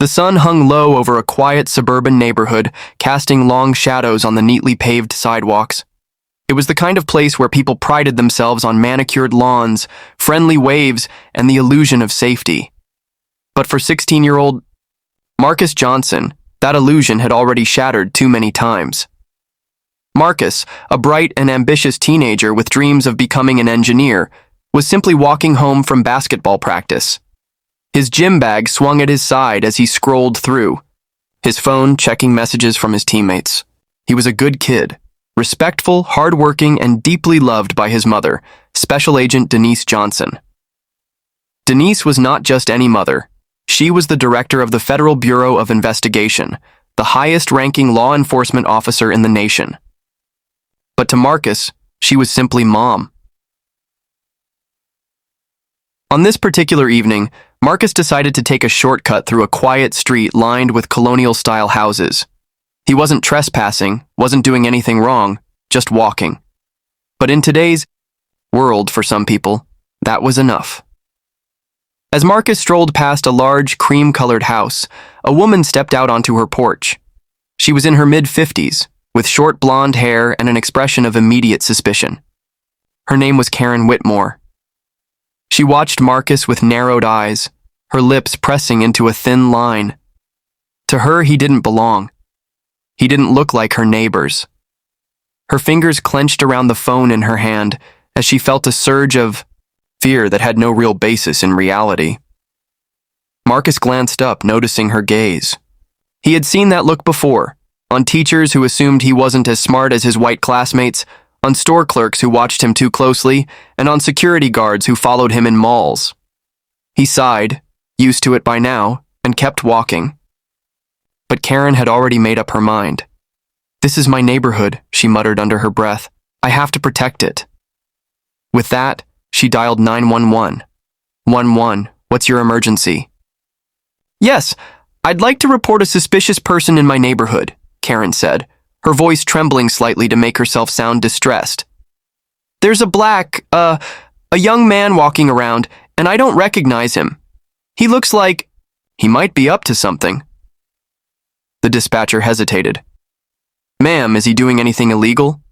The sun hung low over a quiet suburban neighborhood, casting long shadows on the neatly paved sidewalks. It was the kind of place where people prided themselves on manicured lawns, friendly waves, and the illusion of safety. But for 16-year-old Marcus Johnson, that illusion had already shattered too many times. Marcus, a bright and ambitious teenager with dreams of becoming an engineer, was simply walking home from basketball practice. His gym bag swung at his side as he scrolled through, his phone checking messages from his teammates. He was a good kid, respectful, hardworking, and deeply loved by his mother, Special Agent Denise Johnson. Denise was not just any mother. She was the director of the Federal Bureau of Investigation, the highest-ranking law enforcement officer in the nation. But to Marcus, she was simply Mom. On this particular evening, Marcus decided to take a shortcut through a quiet street lined with colonial-style houses. He wasn't trespassing, wasn't doing anything wrong, just walking. But in today's world, for some people, that was enough. As Marcus strolled past a large, cream-colored house, a woman stepped out onto her porch. She was in her mid-50s, with short blonde hair and an expression of immediate suspicion. Her name was Karen Whitmore. She watched Marcus with narrowed eyes, her lips pressing into a thin line. To her, he didn't belong. He didn't look like her neighbors. Her fingers clenched around the phone in her hand as she felt a surge of fear that had no real basis in reality. Marcus glanced up, noticing her gaze. He had seen that look before, on teachers who assumed he wasn't as smart as his white classmates, on store clerks who watched him too closely, and on security guards who followed him in malls. He sighed, used to it by now, and kept walking. But Karen had already made up her mind. "This is my neighborhood," she muttered under her breath. "I have to protect it." With that, she dialed 911. 11, what's your emergency? "Yes, I'd like to report a suspicious person in my neighborhood," Karen said, her voice trembling slightly to make herself sound distressed. "There's a young man walking around, and I don't recognize him. He looks like he might be up to something." The dispatcher hesitated. "Ma'am, is he doing anything illegal?"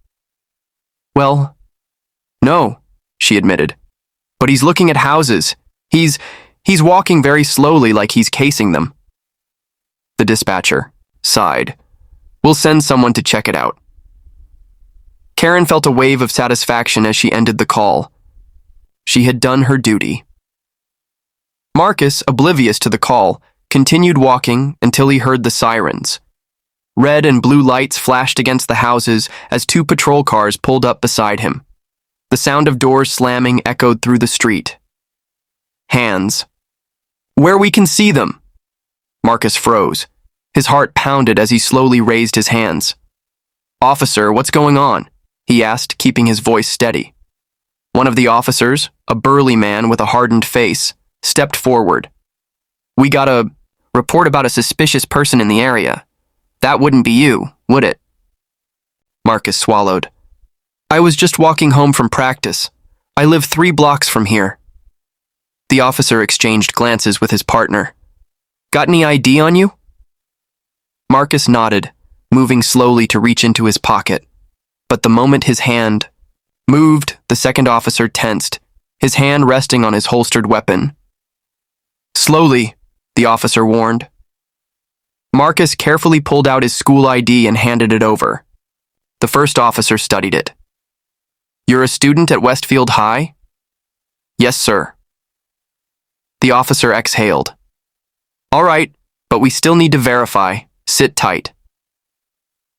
"Well, no," she admitted. "But he's looking at houses. He's walking very slowly like he's casing them." The dispatcher sighed. "We'll send someone to check it out." Karen felt a wave of satisfaction as she ended the call. She had done her duty. Marcus, oblivious to the call, continued walking until he heard the sirens. Red and blue lights flashed against the houses as two patrol cars pulled up beside him. The sound of doors slamming echoed through the street. Hands. "Where we can see them." Marcus froze. His heart pounded as he slowly raised his hands. "Officer, what's going on?" he asked, keeping his voice steady. One of the officers, a burly man with a hardened face, stepped forward. "We got a report about a suspicious person in the area. That wouldn't be you, would it?" Marcus swallowed. "I was just walking home from practice. I live 3 blocks from here." The officer exchanged glances with his partner. "Got any ID on you?" Marcus nodded, moving slowly to reach into his pocket. But the moment his hand moved, the second officer tensed, his hand resting on his holstered weapon. "Slowly," the officer warned. Marcus carefully pulled out his school ID and handed it over. The first officer studied it. "You're a student at Westfield High?" "Yes, sir." The officer exhaled. "All right, but we still need to verify. Sit tight."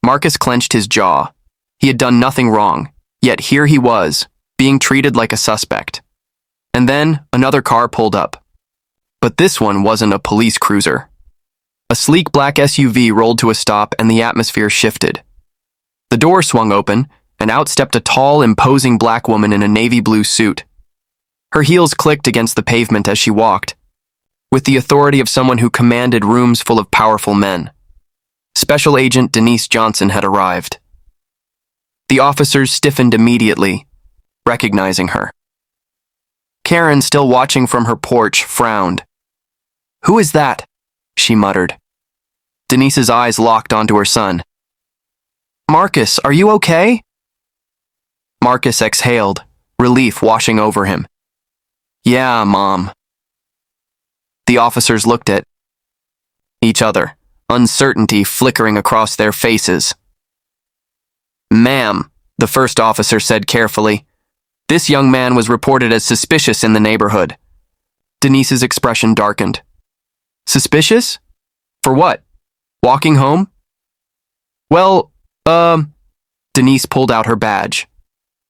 Marcus clenched his jaw. He had done nothing wrong, yet here he was, being treated like a suspect. And then another car pulled up. But this one wasn't a police cruiser. A sleek black SUV rolled to a stop and the atmosphere shifted. The door swung open, and out stepped a tall, imposing black woman in a navy blue suit. Her heels clicked against the pavement as she walked, with the authority of someone who commanded rooms full of powerful men. Special Agent Denise Johnson had arrived. The officers stiffened immediately, recognizing her. Karen, still watching from her porch, frowned. "Who is that?" she muttered. Denise's eyes locked onto her son. Marcus, are you okay? Marcus exhaled, relief washing over him. Yeah, Mom. The officers looked at each other, uncertainty flickering across their faces. Ma'am, the first officer said carefully, this young man was reported as suspicious in the neighborhood. Denise's expression darkened. Suspicious? For what? Walking home? Well, Denise pulled out her badge.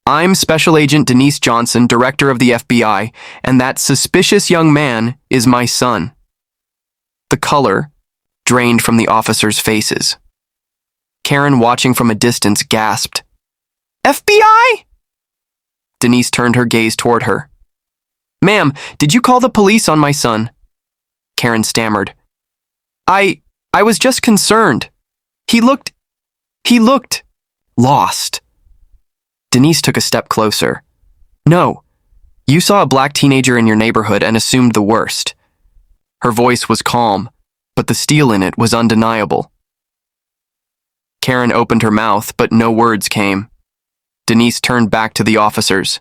I'm Special Agent Denise Johnson, Director of the FBI, and that suspicious young man is my son. The color drained from the officers' faces. Karen, watching from a distance, gasped. FBI? Denise turned her gaze toward her. Ma'am, did you call the police on my son? Karen stammered. I was just concerned. He looked lost. Denise took a step closer. No, you saw a black teenager in your neighborhood and assumed the worst. Her voice was calm, but the steel in it was undeniable. Karen opened her mouth, but no words came. Denise turned back to the officers.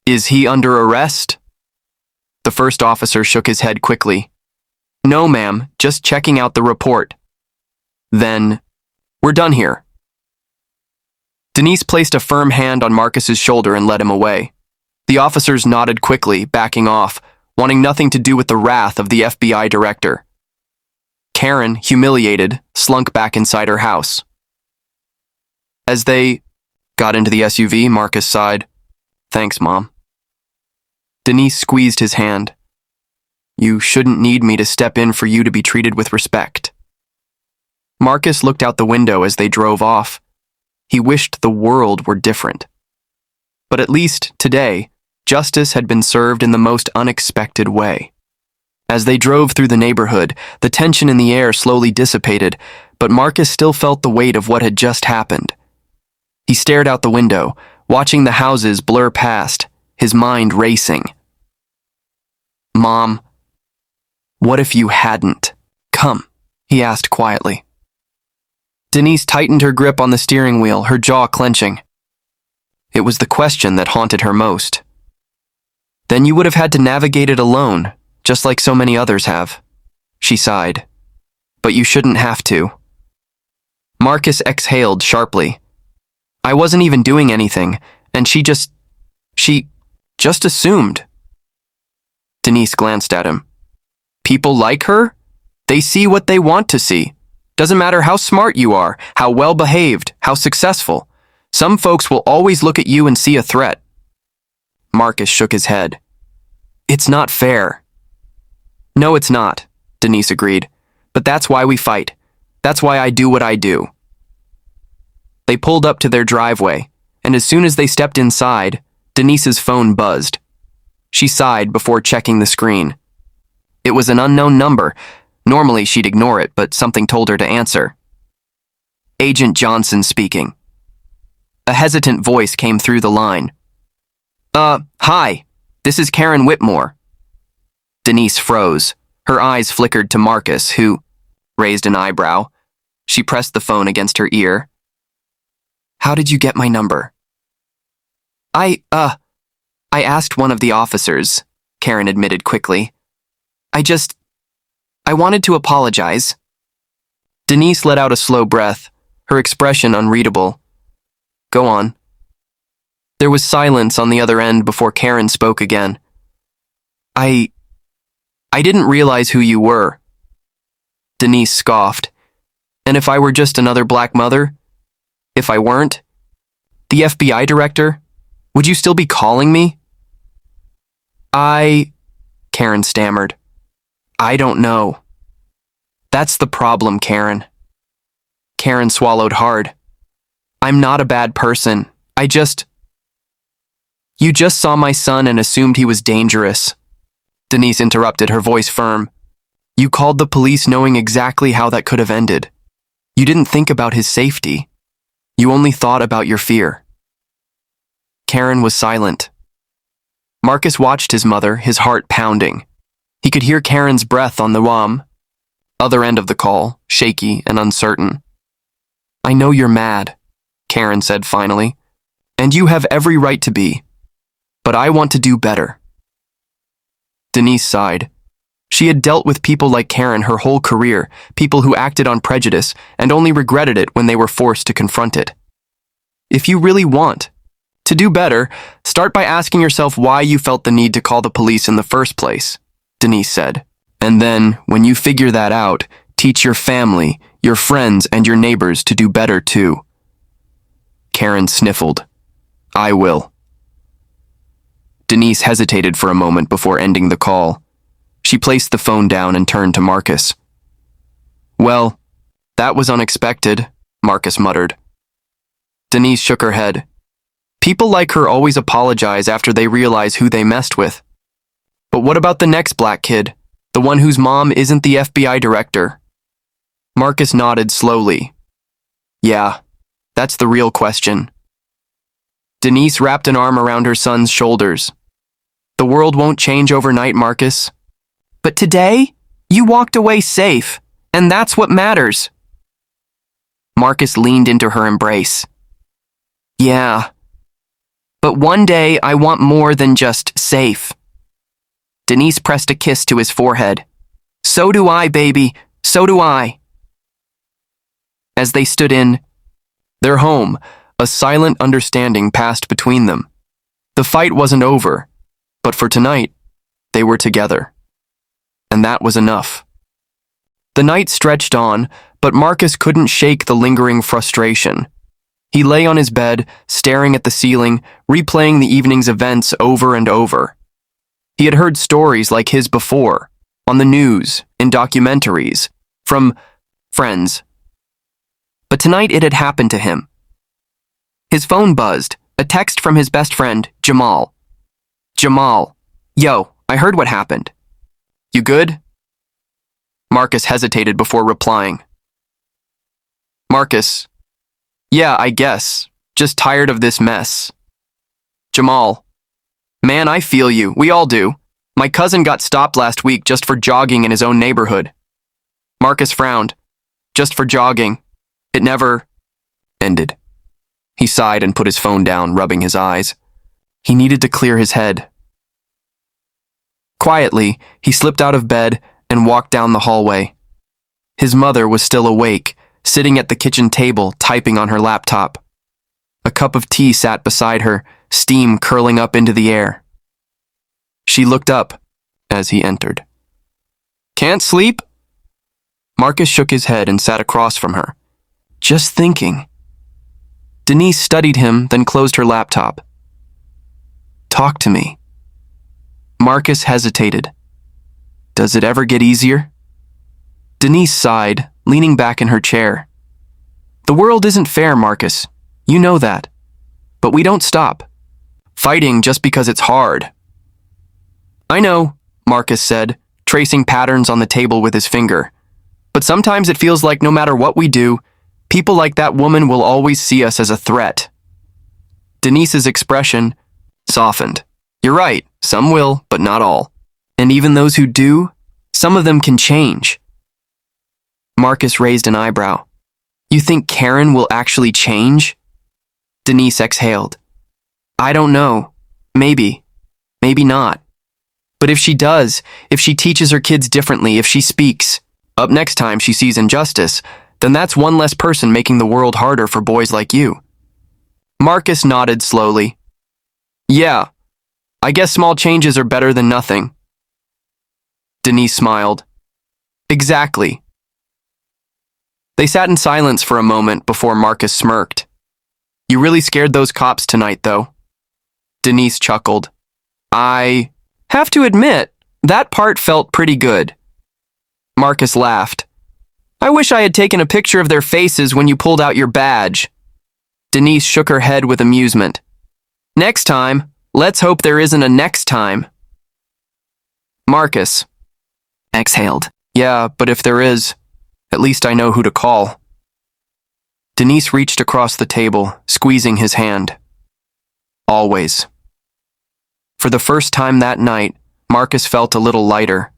Is he under arrest? The first officer shook his head quickly. No, ma'am, just checking out the report. Then, we're done here. Denise placed a firm hand on Marcus's shoulder and led him away. The officers nodded quickly, backing off, wanting nothing to do with the wrath of the FBI director. Karen, humiliated, slunk back inside her house. As they got into the SUV, Marcus sighed. Thanks, Mom. Denise squeezed his hand. You shouldn't need me to step in for you to be treated with respect. Marcus looked out the window as they drove off. He wished the world were different. But at least, today, justice had been served in the most unexpected way. As they drove through the neighborhood, the tension in the air slowly dissipated, but Marcus still felt the weight of what had just happened. He stared out the window, watching the houses blur past, his mind racing. Mom, what if you hadn't come? He asked quietly. Denise tightened her grip on the steering wheel, her jaw clenching. It was the question that haunted her most. Then you would have had to navigate it alone, just like so many others have. She sighed. But you shouldn't have to. Marcus exhaled sharply. I wasn't even doing anything, and she just assumed. Denise glanced at him. People like her? They see what they want to see. Doesn't matter how smart you are, how well behaved, how successful. Some folks will always look at you and see a threat. Marcus shook his head. It's not fair. No, it's not, Denise agreed. But that's why we fight. That's why I do what I do. They pulled up to their driveway, and as soon as they stepped inside, Denise's phone buzzed. She sighed before checking the screen. It was an unknown number. Normally she'd ignore it, but something told her to answer. Agent Johnson speaking. A hesitant voice came through the line. Hi, this is Karen Whitmore. Denise froze. Her eyes flickered to Marcus, who raised an eyebrow. She pressed the phone against her ear. How did you get my number? I asked one of the officers, Karen admitted quickly. I wanted to apologize. Denise let out a slow breath, her expression unreadable. Go on. There was silence on the other end before Karen spoke again. I didn't realize who you were. Denise scoffed. And if I were just another black mother? If I weren't? The FBI director? Would you still be calling me? Karen stammered. I don't know. That's the problem, Karen. Karen swallowed hard. I'm not a bad person. You just saw my son and assumed he was dangerous. Denise interrupted, her voice firm. You called the police knowing exactly how that could have ended. You didn't think about his safety. You only thought about your fear. Karen was silent. Marcus watched his mother, his heart pounding. He could hear Karen's breath on the wam. Other end of the call, shaky and uncertain. "I know you're mad," Karen said finally, "and you have every right to be. But I want to do better." Denise sighed. She had dealt with people like Karen her whole career, people who acted on prejudice and only regretted it when they were forced to confront it. If you really want to do better, start by asking yourself why you felt the need to call the police in the first place, Denise said. And then, when you figure that out, teach your family, your friends, and your neighbors to do better too. Karen sniffled. "I will." Denise hesitated for a moment before ending the call. She placed the phone down and turned to Marcus. "Well, that was unexpected," Marcus muttered. Denise shook her head. "People like her always apologize after they realize who they messed with. But what about the next black kid, the one whose mom isn't the FBI director?" Marcus nodded slowly. "Yeah, that's the real question." Denise wrapped an arm around her son's shoulders. "The world won't change overnight, Marcus. But today, you walked away safe, and that's what matters." Marcus leaned into her embrace. "Yeah, but one day I want more than just safe." Denise pressed a kiss to his forehead. "So do I, baby, so do I." As they stood in their home, a silent understanding passed between them. The fight wasn't over, but for tonight, they were together. And that was enough. The night stretched on, but Marcus couldn't shake the lingering frustration. He lay on his bed, staring at the ceiling, replaying the evening's events over and over. He had heard stories like his before, on the news, in documentaries, from friends. But tonight it had happened to him. His phone buzzed, a text from his best friend, Jamal. "Jamal, yo, I heard what happened. You good?" Marcus hesitated before replying. "Marcus, yeah, I guess. Just tired of this mess." Jamal, "Man, I feel you. We all do. My cousin got stopped last week just for jogging in his own neighborhood." Marcus frowned. "Just for jogging. It never ended." He sighed and put his phone down, rubbing his eyes. He needed to clear his head. Quietly, he slipped out of bed and walked down the hallway. His mother was still awake, sitting at the kitchen table, typing on her laptop. A cup of tea sat beside her, steam curling up into the air. She looked up as he entered. "Can't sleep?" Marcus shook his head and sat across from her. "Just thinking." Denise studied him, then closed her laptop. "Talk to me." Marcus hesitated. "Does it ever get easier?" Denise sighed, leaning back in her chair. "The world isn't fair, Marcus. You know that. But we don't stop fighting just because it's hard." "I know," Marcus said, tracing patterns on the table with his finger. "But sometimes it feels like no matter what we do, people like that woman will always see us as a threat." Denise's expression softened. "You're right, some will, but not all. And even those who do, some of them can change." Marcus raised an eyebrow. "You think Karen will actually change?" Denise exhaled. "I don't know. Maybe. Maybe not. But if she does, if she teaches her kids differently, if she speaks up next time she sees injustice, then that's one less person making the world harder for boys like you." Marcus nodded slowly. "Yeah, I guess small changes are better than nothing." Denise smiled. "Exactly." They sat in silence for a moment before Marcus smirked. "You really scared those cops tonight, though." Denise chuckled. "I have to admit, that part felt pretty good." Marcus laughed. "I wish I had taken a picture of their faces when you pulled out your badge." Denise shook her head with amusement. "Next time, let's hope there isn't a next time." Marcus exhaled. "Yeah, but if there is, at least I know who to call." Denise reached across the table, squeezing his hand. "Always." For the first time that night, Marcus felt a little lighter.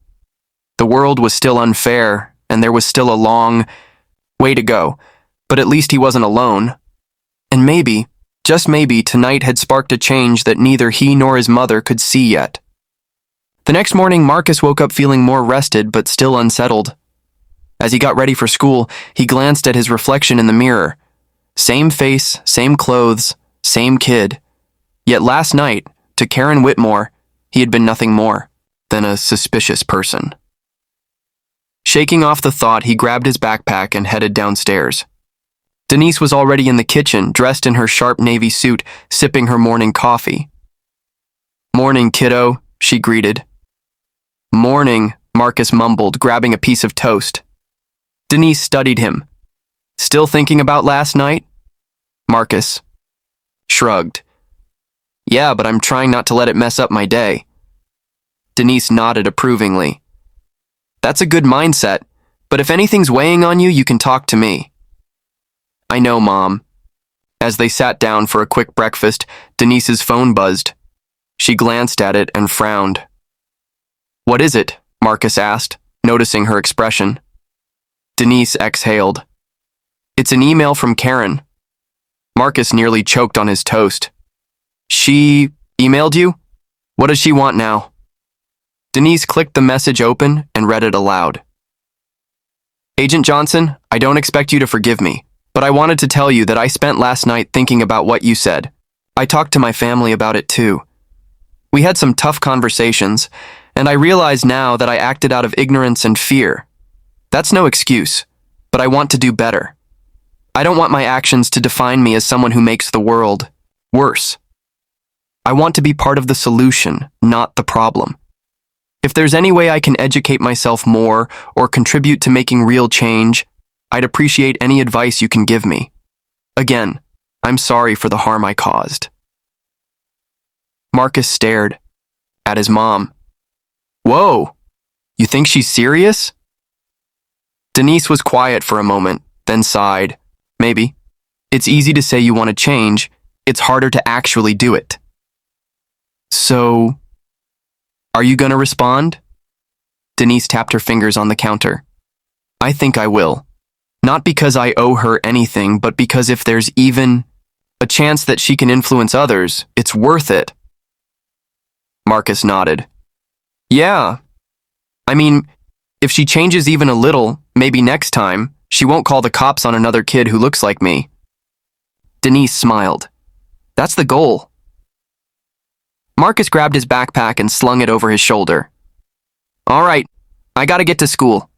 The world was still unfair, and there was still a long way to go. But at least he wasn't alone. And maybe, just maybe, tonight had sparked a change that neither he nor his mother could see yet. The next morning, Marcus woke up feeling more rested but still unsettled. As he got ready for school, he glanced at his reflection in the mirror. Same face, same clothes, same kid. Yet last night, to Karen Whitmore, he had been nothing more than a suspicious person. Shaking off the thought, he grabbed his backpack and headed downstairs. Denise was already in the kitchen, dressed in her sharp navy suit, sipping her morning coffee. "Morning, kiddo," she greeted. "Morning," Marcus mumbled, grabbing a piece of toast. Denise studied him. "Still thinking about last night?" Marcus shrugged. "Yeah, but I'm trying not to let it mess up my day." Denise nodded approvingly. "That's a good mindset, but if anything's weighing on you, you can talk to me." "I know, Mom." As they sat down for a quick breakfast, Denise's phone buzzed. She glanced at it and frowned. "What is it?" Marcus asked, noticing her expression. Denise exhaled. "It's an email from Karen." Marcus nearly choked on his toast. "She emailed you? What does she want now?" Denise clicked the message open and read it aloud. "Agent Johnson, I don't expect you to forgive me, but I wanted to tell you that I spent last night thinking about what you said. I talked to my family about it too. We had some tough conversations, and I realize now that I acted out of ignorance and fear. That's no excuse, but I want to do better. I don't want my actions to define me as someone who makes the world worse. I want to be part of the solution, not the problem. If there's any way I can educate myself more or contribute to making real change, I'd appreciate any advice you can give me. Again, I'm sorry for the harm I caused." Marcus stared at his mom. "Whoa, you think she's serious?" Denise was quiet for a moment, then sighed. "Maybe. It's easy to say you want to change. It's harder to actually do it." "So, are you gonna respond?" Denise tapped her fingers on the counter. "I think I will. Not because I owe her anything, but because if there's even a chance that she can influence others, it's worth it." Marcus nodded. "Yeah. I mean, if she changes even a little, maybe next time, she won't call the cops on another kid who looks like me." Denise smiled. "That's the goal." Marcus grabbed his backpack and slung it over his shoulder. "All right, I gotta get to school.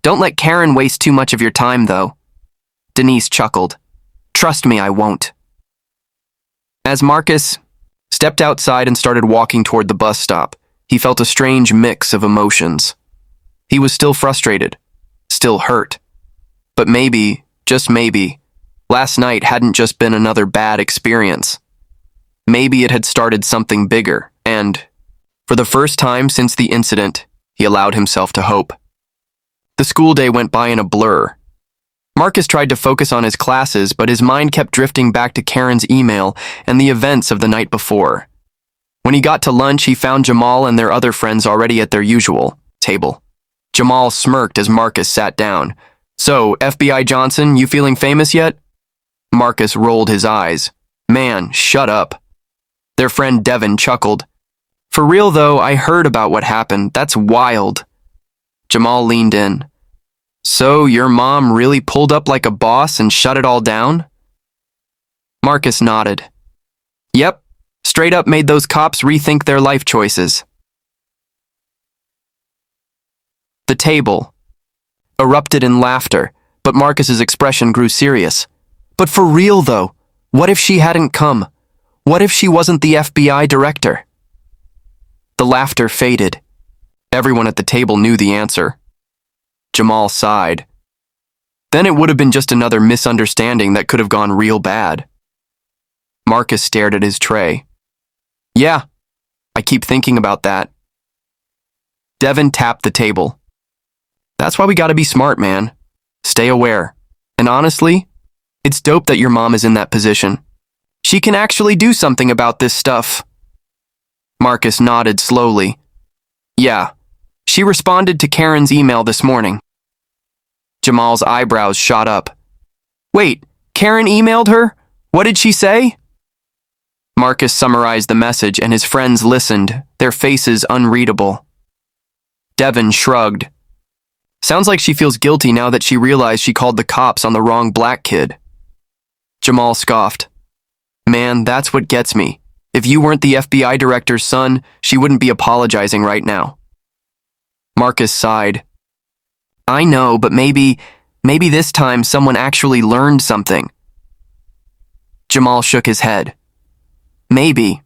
Don't let Karen waste too much of your time, though." Denise chuckled. "Trust me, I won't." As Marcus stepped outside and started walking toward the bus stop, he felt a strange mix of emotions. He was still frustrated, still hurt. But maybe, just maybe, last night hadn't just been another bad experience. Maybe it had started something bigger, and, for the first time since the incident, he allowed himself to hope. The school day went by in a blur. Marcus tried to focus on his classes, but his mind kept drifting back to Karen's email and the events of the night before. When he got to lunch, he found Jamal and their other friends already at their usual table. Jamal smirked as Marcus sat down. "So, FBI Johnson, you feeling famous yet?" Marcus rolled his eyes. "Man, shut up." Their friend Devin chuckled. "For real though, I heard about what happened. That's wild." Jamal leaned in. "So, your mom really pulled up like a boss and shut it all down?" Marcus nodded. "Yep, straight up made those cops rethink their life choices." The table erupted in laughter, but Marcus's expression grew serious. "But for real though, what if she hadn't come? What if she wasn't the FBI director?" The laughter faded. Everyone at the table knew the answer. Jamal sighed. "Then it would have been just another misunderstanding that could have gone real bad." Marcus stared at his tray. "Yeah, I keep thinking about that." Devin tapped the table. "That's why we gotta be smart, man. Stay aware. And honestly, it's dope that your mom is in that position. She can actually do something about this stuff." Marcus nodded slowly. "Yeah, she responded to Karen's email this morning." Jamal's eyebrows shot up. Wait, Karen emailed her? What did she say? Marcus summarized the message and his friends listened, their faces unreadable. Devin shrugged. Sounds like she feels guilty now that she realized she called the cops on the wrong black kid. Jamal scoffed. Man, that's what gets me. If you weren't the FBI director's son, she wouldn't be apologizing right now. Marcus sighed. I know, but maybe this time someone actually learned something. Jamal shook his head. Maybe,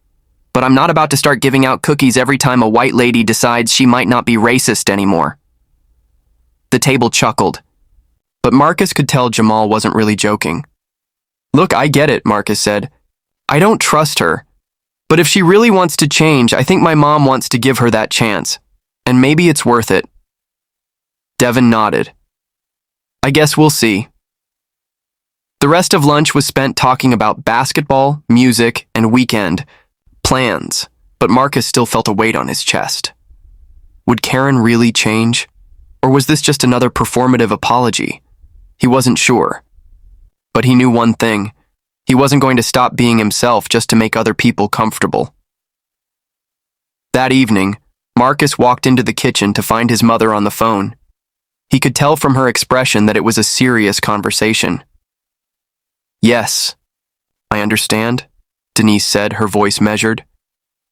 but I'm not about to start giving out cookies every time a white lady decides she might not be racist anymore. The table chuckled, but Marcus could tell Jamal wasn't really joking. Look, I get it, Marcus said. I don't trust her, but if she really wants to change, I think my mom wants to give her that chance, and maybe it's worth it. Devin nodded. I guess we'll see. The rest of lunch was spent talking about basketball, music, and weekend plans, but Marcus still felt a weight on his chest. Would Karen really change? Or was this just another performative apology? He wasn't sure. But he knew one thing. He wasn't going to stop being himself just to make other people comfortable. That evening, Marcus walked into the kitchen to find his mother on the phone. He could tell from her expression that it was a serious conversation. Yes, I understand, Denise said, her voice measured.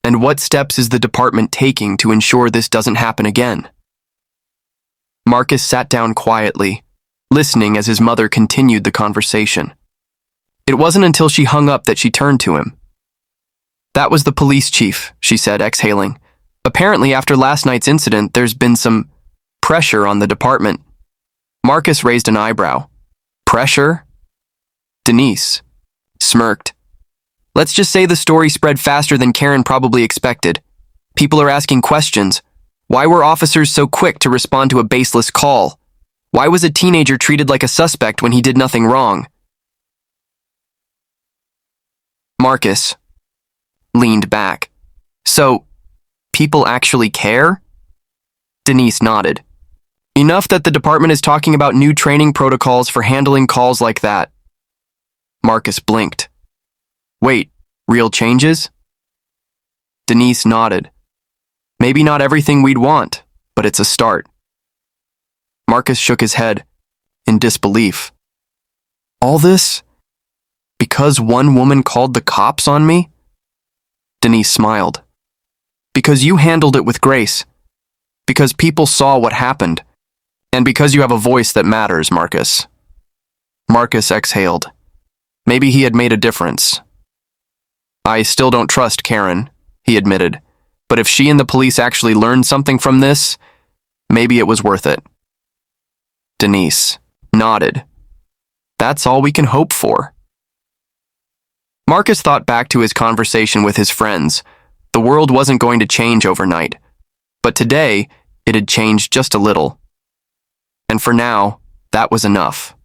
And what steps is the department taking to ensure this doesn't happen again? Marcus sat down quietly, listening as his mother continued the conversation. It wasn't until she hung up that she turned to him. That was the police chief, she said, exhaling. Apparently, after last night's incident, there's been some pressure on the department. Marcus raised an eyebrow. Pressure? Denise smirked. Let's just say the story spread faster than Karen probably expected. People are asking questions. Why were officers so quick to respond to a baseless call? Why was a teenager treated like a suspect when he did nothing wrong? Marcus leaned back. So, people actually care? Denise nodded. Enough that the department is talking about new training protocols for handling calls like that. Marcus blinked. Wait, real changes? Denise nodded. Maybe not everything we'd want, but it's a start. Marcus shook his head in disbelief. All this? Because one woman called the cops on me? Denise smiled. Because you handled it with grace. Because people saw what happened. And because you have a voice that matters, Marcus. Marcus exhaled. Maybe he had made a difference. I still don't trust Karen, he admitted. But if she and the police actually learned something from this, maybe it was worth it. Denise nodded. That's all we can hope for. Marcus thought back to his conversation with his friends. The world wasn't going to change overnight. But today, it had changed just a little. And for now, that was enough.